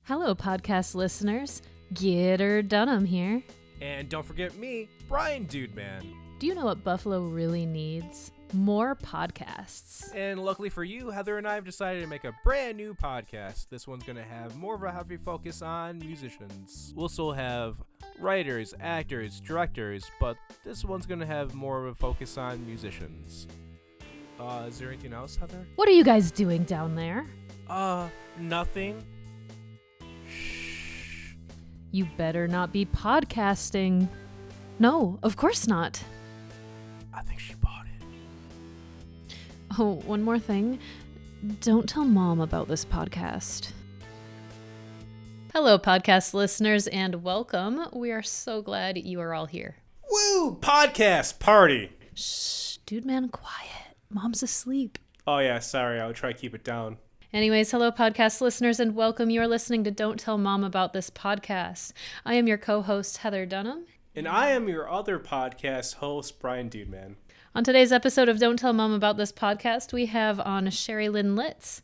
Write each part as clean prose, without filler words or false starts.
Hello, podcast listeners. Getter Dunham here. And don't forget me, Brian Dude Man. Do you know what Buffalo really needs? More podcasts. And luckily for you, Heather and I have decided to make a brand new podcast. This one's going to have more of a heavy focus on musicians. We'll still have writers, actors, directors, but this one's going to have more of a focus on musicians. Is there anything else, Heather? What are you guys doing down there? Nothing. You better not be podcasting. No, of course not. I think she bought it. Oh, one more thing. Don't tell Mom about this podcast. Hello, podcast listeners, and welcome. We are so glad you are all here. Woo! Podcast party! Shh, dude man, quiet. Mom's asleep. Oh yeah, sorry, I'll try to keep it down. Anyways, hello, podcast listeners, and welcome. You are listening to Don't Tell Mom About This podcast. I am your co-host, Heather Dunham. And I am your other podcast host, Brian Dude Man. On today's episode of Don't Tell Mom About This podcast, we have on Sherri Lyn Litz.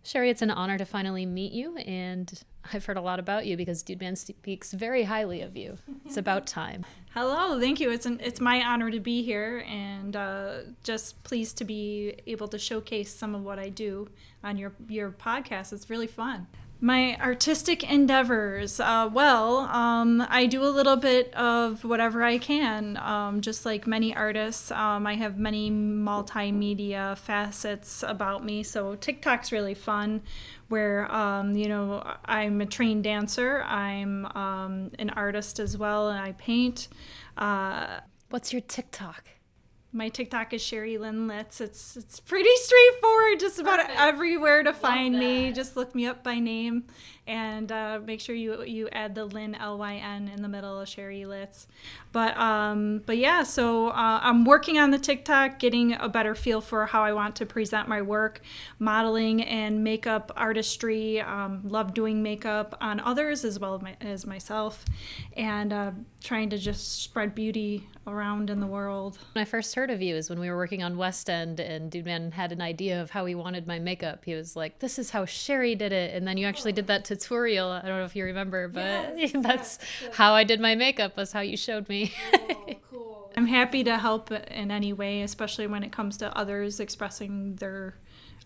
Sherri, it's an honor to finally meet you, and I've heard a lot about you because Dude Man speaks very highly of you. It's about time. Hello, thank you. It's my honor to be here, and just pleased to be able to showcase some of what I do on your podcast. It's really fun. My artistic endeavors, I do a little bit of whatever I can, just like many artists. I have many multimedia facets about me, so TikTok's really fun, where, I'm a trained dancer, I'm an artist as well, and I paint. What's your TikTok? My TikTok is Sherri Lyn Litz. It's pretty straightforward, just about everywhere to find me. Just look me up by name, and make sure you add the Lyn, L-Y-N, in the middle of Sherri Litz. But yeah, so I'm working on the TikTok, getting a better feel for how I want to present my work, modeling and makeup artistry. Love doing makeup on others as well as myself, and trying to just spread beauty around in the world. When I first heard of you is when we were working on West End, and Dude Man had an idea of how he wanted my makeup. He was like, this is how Sherri did it. And then you actually did that tutorial. I don't know if you remember, but yes, that's how I did my makeup, was how you showed me. Cool. I'm happy to help in any way, especially when it comes to others expressing their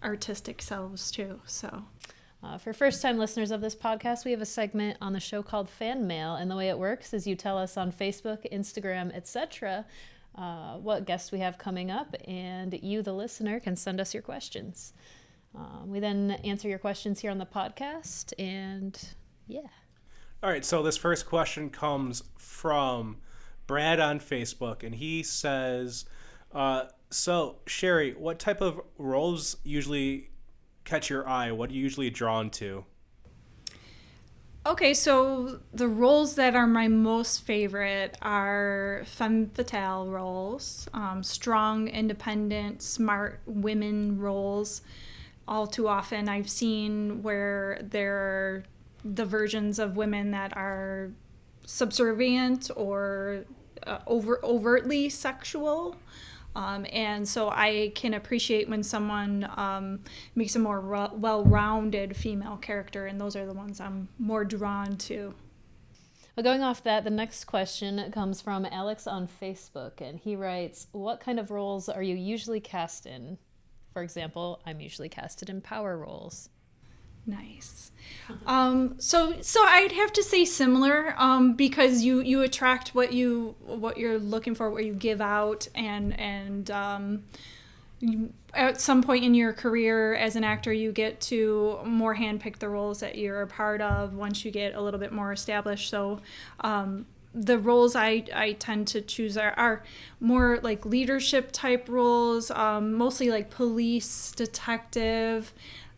artistic selves too. So. For first-time listeners of this podcast, we have a segment on the show called Fan Mail, and the way it works is you tell us on Facebook, Instagram, etc., what guests we have coming up, and you, the listener, can send us your questions. We then answer your questions here on the podcast, and yeah. All right, so this first question comes from Brad on Facebook, and he says, so, Sherri, what type of roles usually catch your eye? What are you usually drawn to? Okay, so the roles that are my most favorite are femme fatale roles, strong, independent, smart women roles. All too often I've seen where there are the versions of women that are subservient or overtly sexual. And so I can appreciate when someone makes a more well-rounded female character, and those are the ones I'm more drawn to. Well, going off that, the next question comes from Alex on Facebook, and he writes, what kind of roles are you usually cast in? For example, I'm usually casted in power roles. Nice. So I'd have to say similar, because you attract what you're looking for, what you give out, and at some point in your career as an actor, you get to more handpick the roles that you're a part of once you get a little bit more established. So the roles I tend to choose are more like leadership type roles, mostly like police, detective.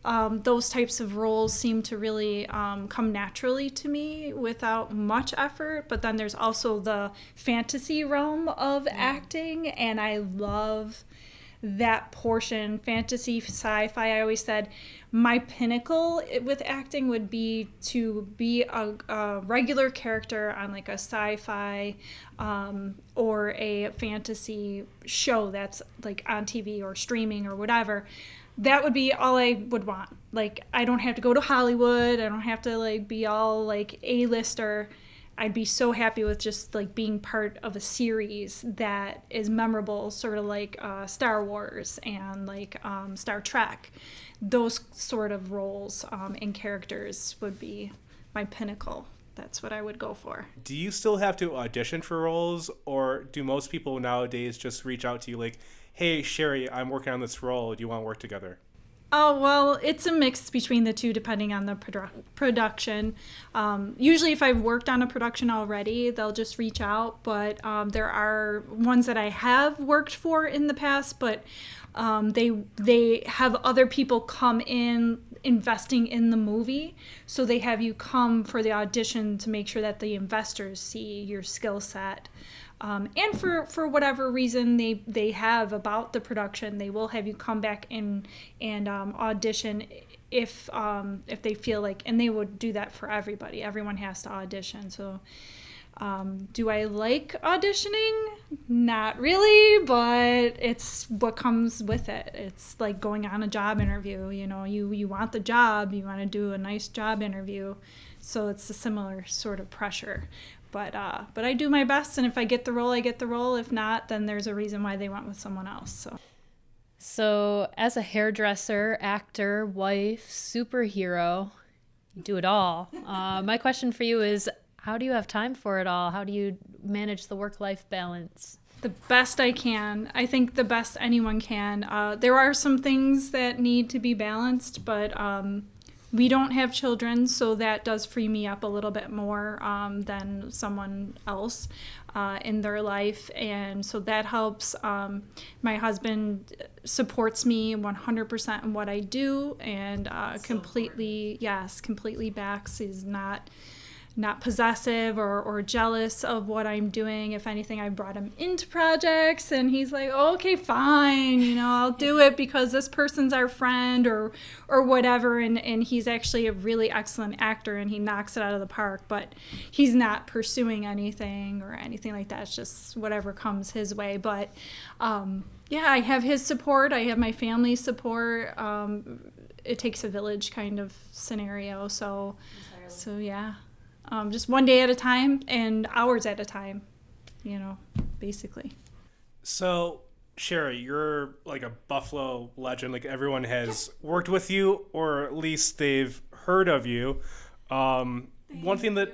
Those types of roles seem to really come naturally to me without much effort. But then there's also the fantasy realm of acting, and I love that portion. Fantasy, sci-fi. I always said my pinnacle with acting would be to be a regular character on like a sci-fi or a fantasy show that's like on TV or streaming or whatever. that would be all I would want. Like, I don't have to go to Hollywood. I don't have to like be all like A-lister. I'd be so happy with just like being part of a series that is memorable, sort of like Star Wars and like Star Trek. Those sort of roles and characters would be my pinnacle. That's what I would go for. Do you still have to audition for roles, or do most people nowadays just reach out to you like, hey, Sherri, I'm working on this role. Do you want to work together? Oh, well, it's a mix between the two depending on the production. Usually if I've worked on a production already, they'll just reach out. But there are ones that I have worked for in the past, but they have other people come in investing in the movie. So they have you come for the audition to make sure that the investors see your skill set. And for whatever reason they have about the production, they will have you come back in and audition if they feel like, and they would do that for everybody. Everyone has to audition. So do I like auditioning? Not really, but it's what comes with it. It's like going on a job interview. You know, you want the job, you want to do a nice job interview. So it's a similar sort of pressure. But I do my best, and if I get the role, I get the role. If not, then there's a reason why they went with someone else. So as a hairdresser, actor, wife, superhero, you do it all. My question for you is, how do you have time for it all? How do you manage the work-life balance? The best I can. I think the best anyone can. There are some things that need to be balanced, but we don't have children, so that does free me up a little bit more than someone else in their life, and so that helps. My husband supports me 100% in what I do, and completely backs. He's not possessive or jealous of what I'm doing. If anything, I brought him into projects and he's like, oh, okay, fine, you know, I'll do it because this person's our friend or whatever. And he's actually a really excellent actor and he knocks it out of the park, but he's not pursuing anything or anything like that. It's just whatever comes his way. But I have his support. I have my family's support. It takes a village kind of scenario. So yeah. Just one day at a time and hours at a time, you know, basically. So, Sherri, you're like a Buffalo legend. Like, everyone has worked with you, or at least they've heard of you. One thing that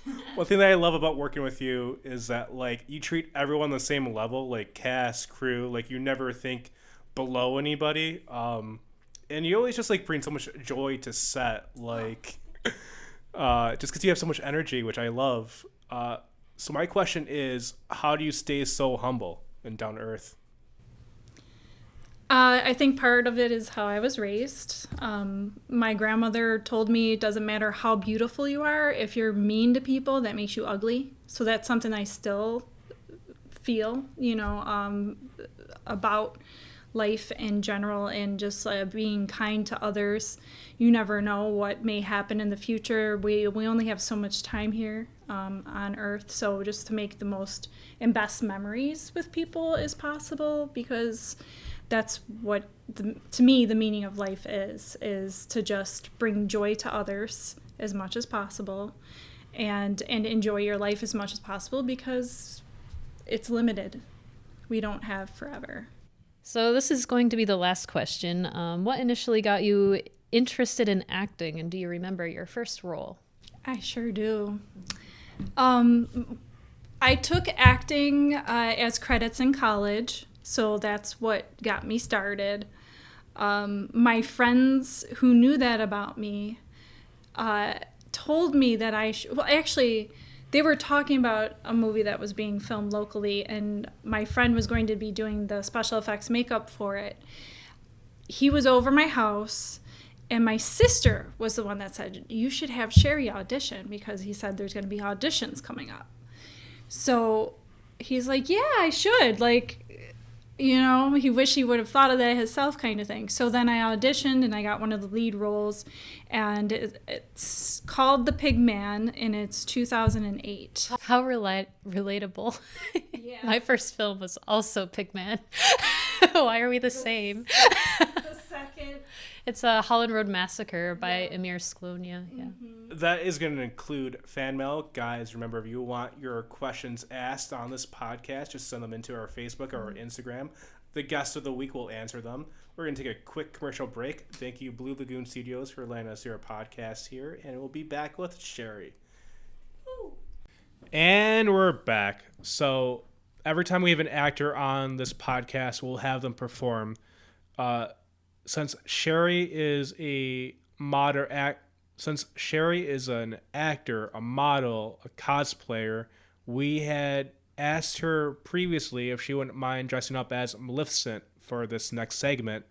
I love about working with you is that, like, you treat everyone the same level, like cast, crew. Like, you never think below anybody. And you always just, like, bring so much joy to set. Like... just because you have so much energy, which I love. So my question is, how do you stay so humble and down to earth? I think part of it is how I was raised. My grandmother told me it doesn't matter how beautiful you are. If you're mean to people, that makes you ugly. So that's something I still feel, you know, about life in general, and just being kind to others. You never know what may happen in the future. We only have so much time here on Earth, so just to make the most and best memories with people as possible, because that's what, to me, the meaning of life is to just bring joy to others as much as possible, and enjoy your life as much as possible, because it's limited. We don't have forever. So this is going to be the last question. What initially got you interested in acting, and do you remember your first role? I sure do. I took acting as credits in college, so that's what got me started. My friends who knew that about me told me that actually, they were talking about a movie that was being filmed locally, and my friend was going to be doing the special effects makeup for it. He was over my house, and my sister was the one that said, you should have Sherri audition, because he said there's going to be auditions coming up. So he's like, yeah, I should. Like, you know, he wished he would have thought of that himself, kind of thing. So then I auditioned, and I got one of the lead roles, and it's called The Pig Man, and it's 2008. How relatable. Yeah. My first film was also Pig Man. Why are we the same? The second It's a Holland Road Massacre by Emir Sklonia. Yeah. That is going to include fan mail. Guys, remember, if you want your questions asked on this podcast, just send them into our Facebook or our Instagram. The guest of the week will answer them. We're going to take a quick commercial break. Thank you, Blue Lagoon Studios, for letting us hear a podcast here, and we'll be back with Sherri. And we're back. So every time we have an actor on this podcast, we'll have them perform. Since Sherri is since Sherri is an actor, a model, a cosplayer, we had asked her previously if she wouldn't mind dressing up as Maleficent for this next segment.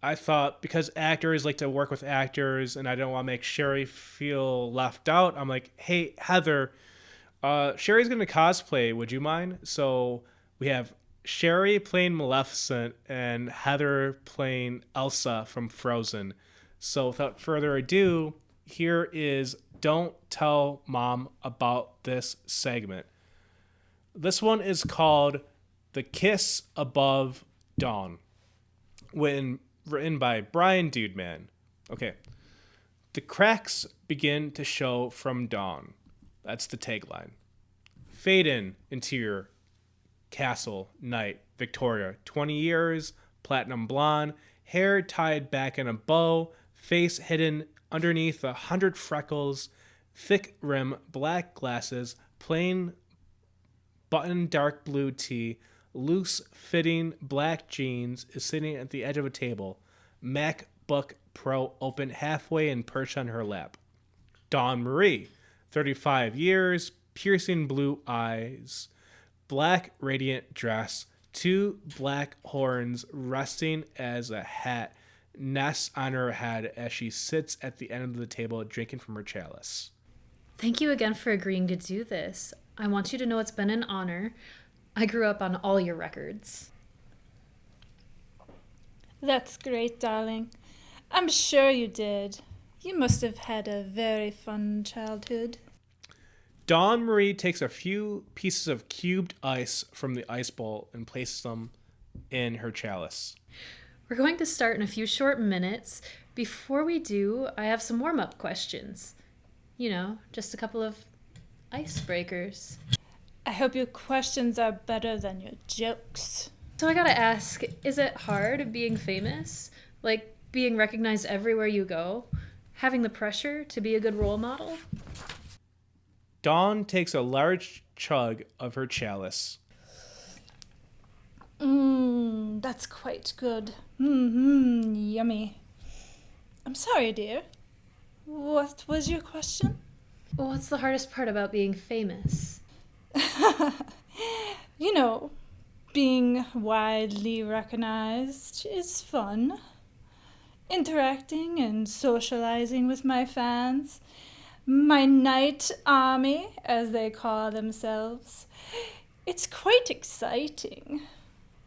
I thought, because actors like to work with actors and I don't want to make Sherri feel left out, I'm like, hey, Heather, Sherri's going to cosplay. Would you mind? So we have Sherri playing Maleficent and Heather playing Elsa from Frozen. So without further ado, here is Don't Tell Mom About This segment. This one is called The Kiss Above Dawn, written by Brian Dudeman. Okay. The cracks begin to show from dawn. That's the tagline. Fade into your castle, night, Victoria. 20 years, platinum blonde, hair tied back in a bow, face hidden underneath 100 freckles, thick rim, black glasses, plain button dark blue tee, loose fitting black jeans, is sitting at the edge of a table. MacBook Pro open halfway and perched on her lap. Dawn Marie, 35 years, piercing blue eyes, black radiant dress, 2 black horns resting as a hat nests on her head as she sits at the end of the table drinking from her chalice. Thank you again for agreeing to do this. I want you to know it's been an honor. I grew up on all your records. That's great, darling. I'm sure you did. You must have had a very fun childhood. Dawn Marie takes a few pieces of cubed ice from the ice bowl and places them in her chalice. We're going to start in a few short minutes. Before we do, I have some warm-up questions. You know, just a couple of icebreakers. I hope your questions are better than your jokes. So I gotta ask, is it hard being famous? Like, being recognized everywhere you go? Having the pressure to be a good role model? Dawn takes a large chug of her chalice. That's quite good. Yummy. I'm sorry, dear. What was your question? What's the hardest part about being famous? You know, being widely recognized is fun. Interacting and socializing with my fans, my knight army, as they call themselves, it's quite exciting.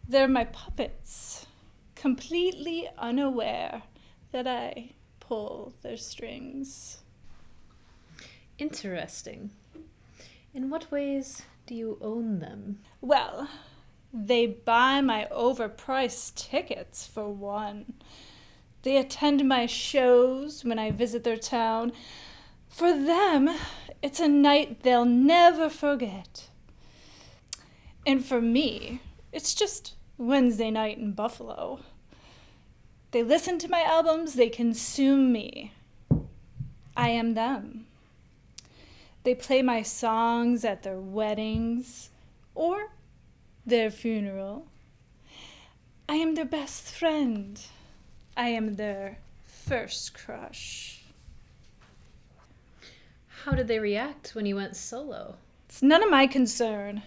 They're my puppets, completely unaware that I pull their strings. Interesting. In what ways do you own them? Well, they buy my overpriced tickets, for one. They attend my shows when I visit their town. For them, it's a night they'll never forget. And for me, it's just Wednesday night in Buffalo. They listen to my albums, they consume me. I am them. They play my songs at their weddings or their funeral. I am their best friend. I am their first crush. How did they react when you went solo? It's none of my concern.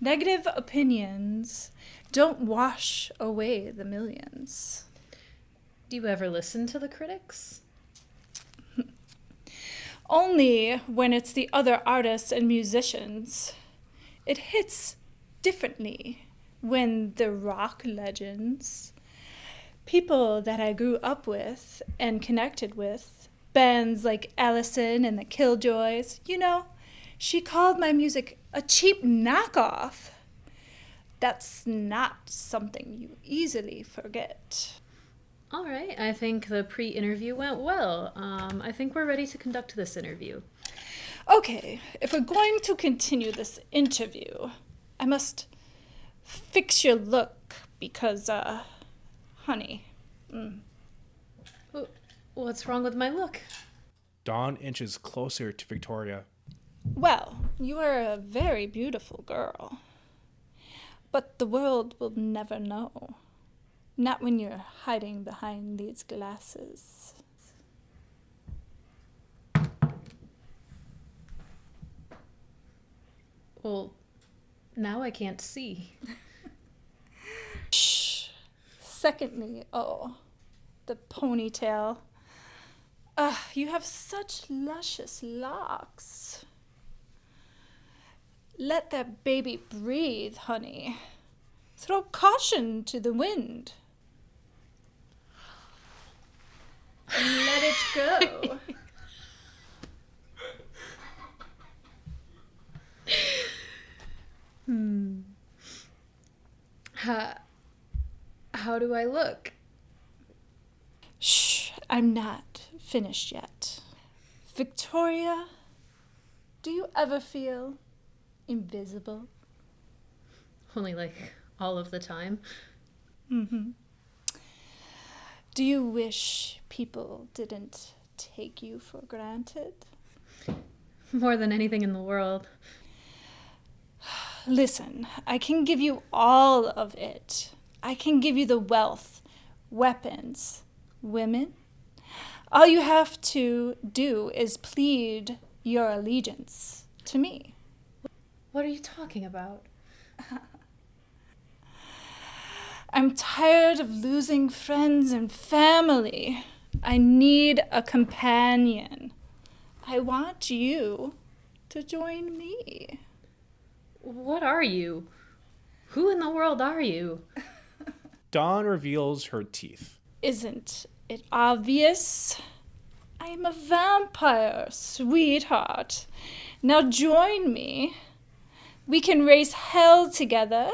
Negative opinions don't wash away the millions. Do you ever listen to the critics? Only when it's the other artists and musicians. It hits differently when the rock legends, people that I grew up with and connected with, bands like Allison and the Killjoys, you know, she called my music a cheap knockoff. That's not something you easily forget. All right, I think the pre-interview went well. I think we're ready to conduct this interview. Okay, if we're going to continue this interview, I must fix your look because, honey. What's wrong with my look? Dawn inches closer to Victoria. Well, you are a very beautiful girl. But the world will never know. Not when you're hiding behind these glasses. Well, now I can't see. Shh. Secondly, the ponytail. You have such luscious locks. Let that baby breathe, honey. Throw caution to the wind. And let it go. How do I look? Shh, I'm not finished yet. Victoria, do you ever feel invisible? Only like all of the time. Mm-hmm. Do you wish people didn't take you for granted? More than anything in the world. Listen, I can give you all of it. I can give you the wealth, weapons, women. All you have to do is plead your allegiance to me. What are you talking about? I'm tired of losing friends and family. I need a companion. I want you to join me. What are you? Who in the world are you? Dawn reveals her teeth. Isn't it obvious? I am a vampire, sweetheart. Now join me. We can raise hell together.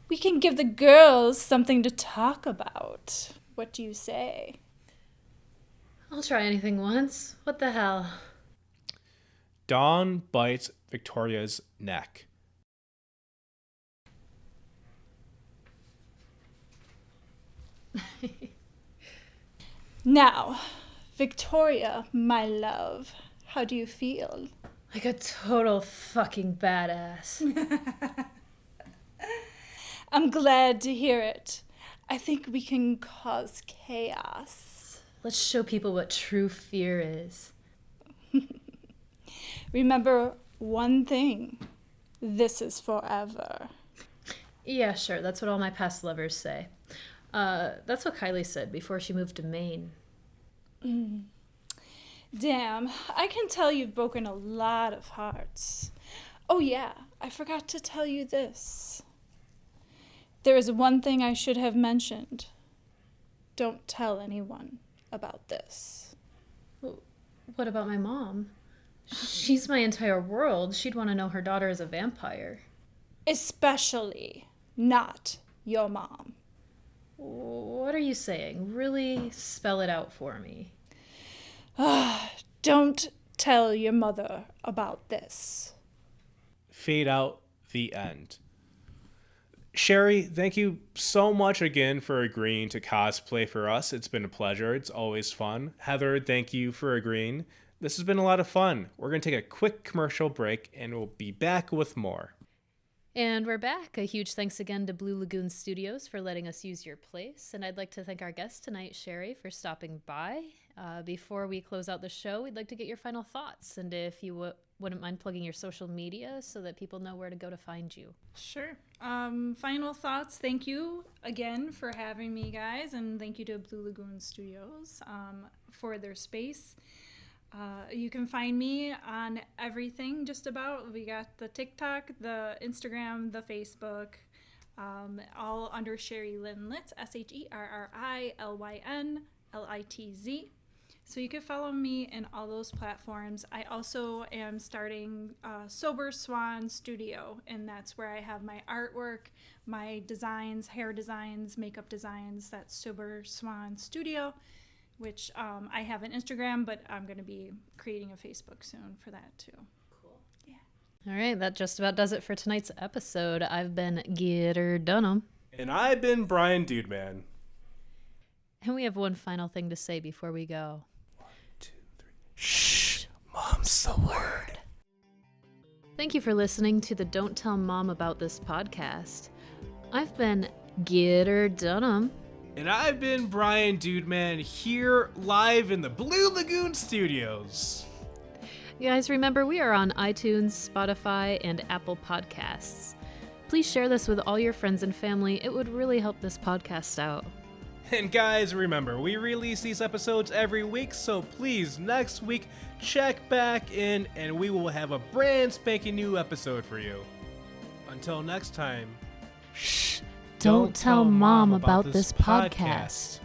We can give the girls something to talk about. What do you say? I'll try anything once. What the hell? Dawn bites Victoria's neck. Now, Victoria, my love, how do you feel? Like a total fucking badass. I'm glad to hear it. I think we can cause chaos. Let's show people what true fear is. Remember one thing. This is forever. Yeah, sure. That's what all my past lovers say. That's what Kylie said before she moved to Maine. Damn, I can tell you've broken a lot of hearts. Oh yeah, I forgot to tell you this. There is one thing I should have mentioned. Don't tell anyone about this. What about my mom? She's my entire world. She'd want to know her daughter is a vampire. Especially not your mom. What are you saying? Really spell it out for me. Don't tell your mother about this. Fade out. The end. Sherri, thank you so much again for agreeing to cosplay for us. It's been a pleasure. It's always fun. Heather, thank you for agreeing. This has been a lot of fun. We're going to take a quick commercial break and we'll be back with more. And we're back. A huge thanks again to Blue Lagoon Studios for letting us use your place. And I'd like to thank our guest tonight, Sherri, for stopping by. Before we close out the show, we'd like to get your final thoughts. And if you wouldn't mind plugging your social media so that people know where to go to find you. Sure. Final thoughts. Thank you again for having me, guys. And thank you to Blue Lagoon Studios for their space. You can find me on everything, just about. We got the TikTok, the Instagram, the Facebook, all under Sherri Lyn Litz, SherriLynLitz. So you can follow me in all those platforms. I also am starting Sober Swan Studio, and that's where I have my artwork, my designs, hair designs, makeup designs. That's Sober Swan Studio, which I have an Instagram, but I'm going to be creating a Facebook soon for that too. Cool. Yeah. All right, that just about does it for tonight's episode. I've been Getter Dunham. And I've been Brian Dudeman. And we have one final thing to say before we go. 1, 2, 3. Shh, Mom's the word. Thank you for listening to the Don't Tell Mom About This podcast. I've been Getter Dunham. And I've been Brian Dudeman, here live in the Blue Lagoon Studios. Guys, remember we are on iTunes, Spotify, and Apple Podcasts. Please share this with all your friends and family. It would really help this podcast out. And guys, remember, we release these episodes every week, so please, next week, check back in and we will have a brand spanking new episode for you. Until next time, shh, don't tell Mom about this podcast.